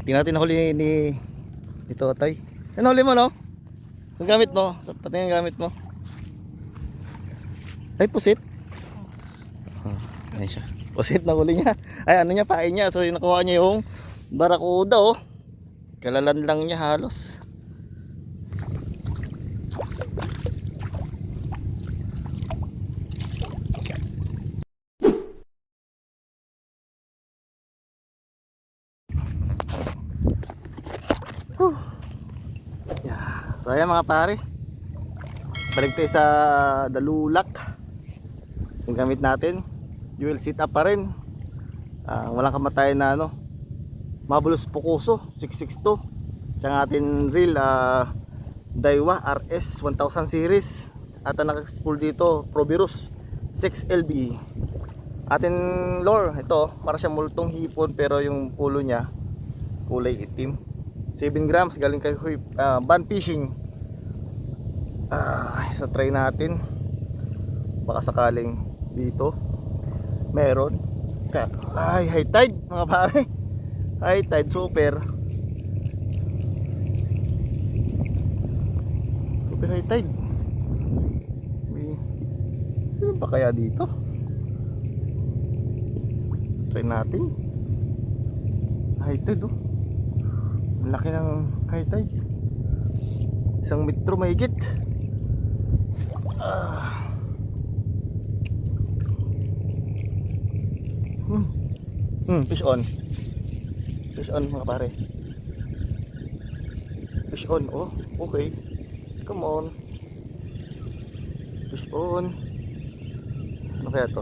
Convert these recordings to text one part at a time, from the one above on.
Tingnan natin nahuli ni Totoy. Ano huli mo, no? Ang gamit mo. Pati yung gamit mo. Ay, pusit. Oh, ayun siya. Pusit na huli niya. Ay, ano niya, pain niya. So, yung nakuha niya yung barakuda, oh. Kalalan lang niya halos. Yeah. So ayan mga pare, balik tayo sa dalulak. Yung gamit natin, dual sit up pa rin. Walang kamatayan na ano, Mabulos Pocoso 662. Tsaka atin reel, Daiwa RS 1000 series. At ang naka-spool dito Provirus 6LB. Atin lure, ito para siya multong hipon pero yung pulo niya kulay itim. 7 grams galing kay Ban Fishing. Sa try natin, baka sakaling dito meron. Ay, high tide mga pare. High tide, super high tide. Ano ba kaya dito? Try natin. High tide, oh. Ang laki ng high tide. 1 metro mahigit. Fish on. Fish on mga pare. Fish on, oh. Okay. Come on. Fish on. Ano kaya to?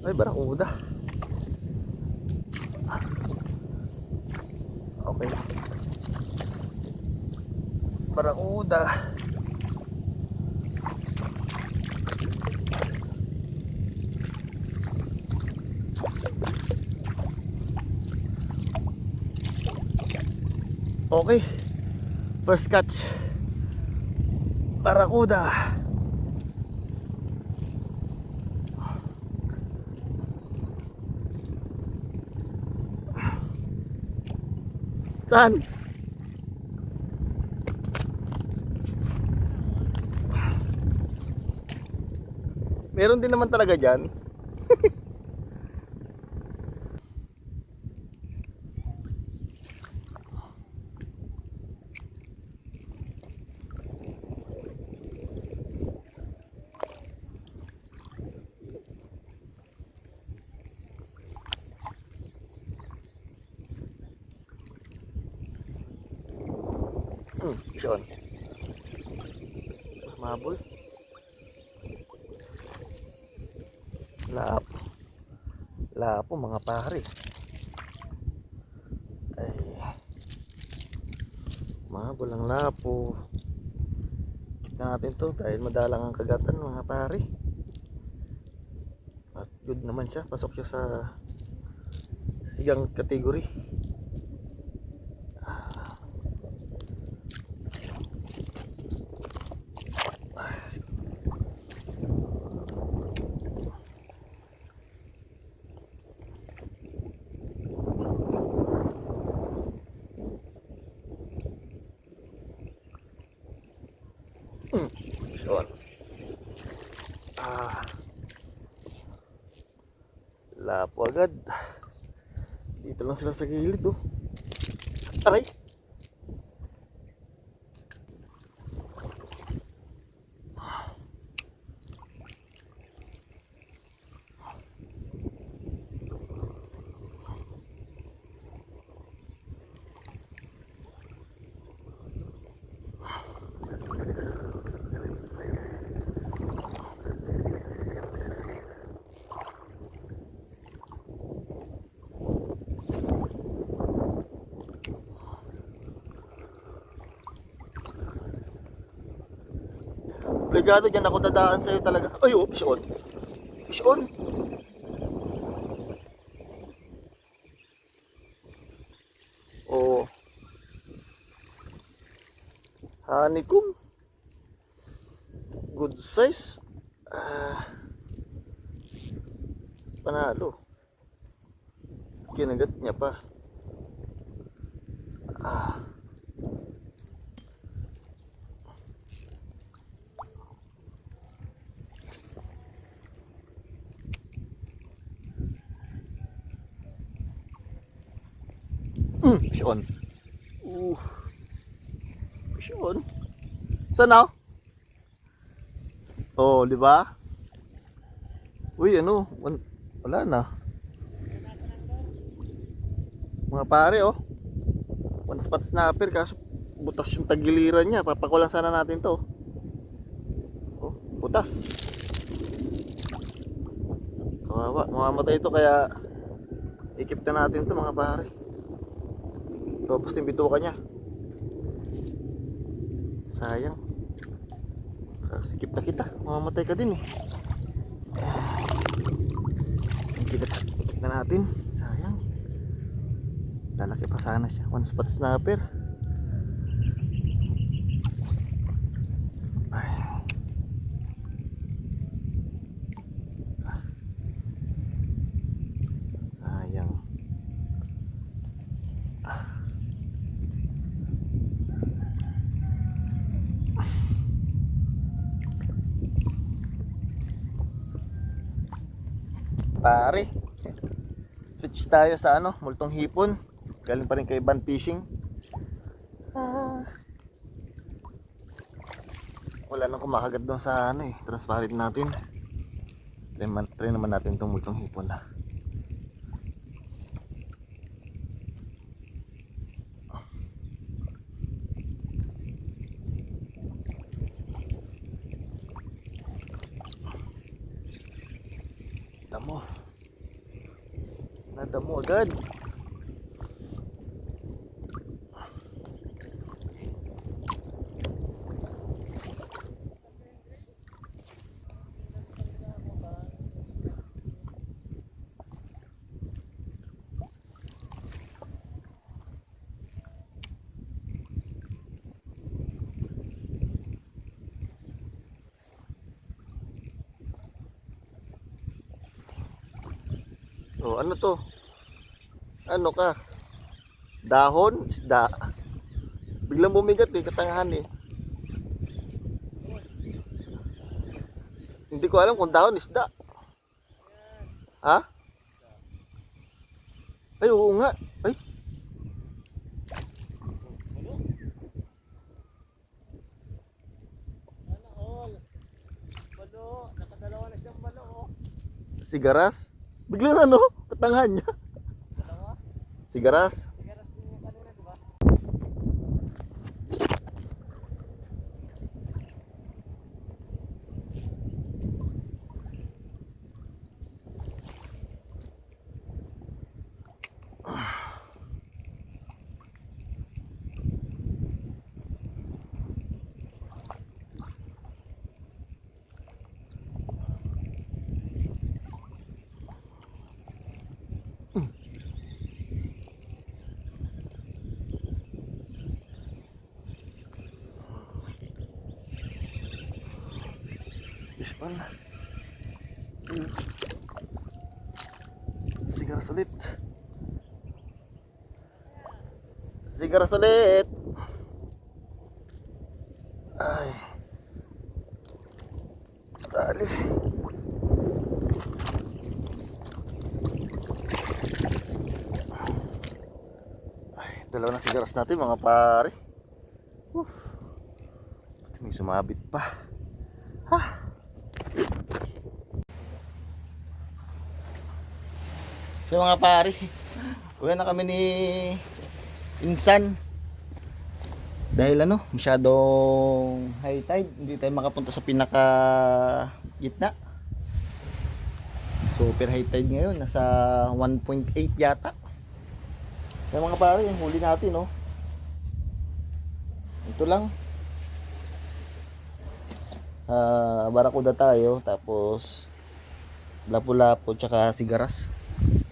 Ay, barakuda. Okay. Barakuda. Okay. First catch. Barakuda. Saan? Meron din naman talaga dyan. Yun. Mabul. Lapo. Lapo mga pare. Ay. Mabul ang lapo. Kita natin to dahil madalang ang kagatan mga pare. At good naman siya. Pasok siya sa sigang category. Yun. Lapo agad. Dito lang sila sa gilid, oh. Aray. Obligado dyan ako dadaan sa'yo talaga. Ay, oh, fish on. Fish on. Oh. Honeycomb. Good size. Panalo. Kinagat niya pa. Ah. Fish on. Fish on. Sana? Oh, di ba? Uy, ano? Wala na. Mga pare, oh. One spot snapper kaso butas yung tagiliran niya. Papakulan sana natin to. Oh, butas. Kawawa, mamamatay ito kaya ikip na natin to mga pare. Tapos yung bituka niya. Sayang. Sikip na kita, mamamatay ka din eh. Ikip na natin. Sayang. Lalaki pa sana siya. One spot snapper. Ay. Sayang. Pare, switch tayo sa ano, multong hipon. Galing pa rin kay Van Fishing. Wala nang kumakagat doon sa ano eh, transparent natin. Try naman natin itong multong hipon na. Damo. Nadamo agad. Oh, ano to? Ano ka? Dahon? Isda. Biglang bumigat eh, katangahan eh. Hindi ko alam kung dahon, isda. Ha? Ay, oo nga. Ay. Sigaras? Biglang ano? Katangahan niya. Sigaras? Pispan. Sigaras ulit. Sigaras ulit. Ay. Dali. Ay, dalawa na sigaras natin mga pare. May sumabit pa. Ha. So mga pare, uwi na kami ni Insan. Dahil ano, masyadong high tide, hindi tayo makapunta sa pinaka gitna. Super high tide ngayon, nasa 1.8 yata. So mga pare, yung huli natin, no. Ito lang. Barakuda tayo, tapos lapu-lapu tsaka sigaras.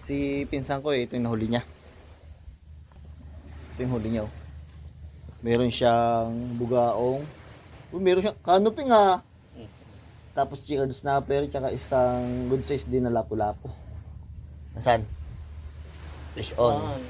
Si pinsan ko ito yung nahuli niya. Ito yung huli niya, oh. Meron siyang bugaong. Meron siyang canopy nga. Tapos checkered snapper tsaka isang good size din na lapu-lapu. Nasaan? Fish on.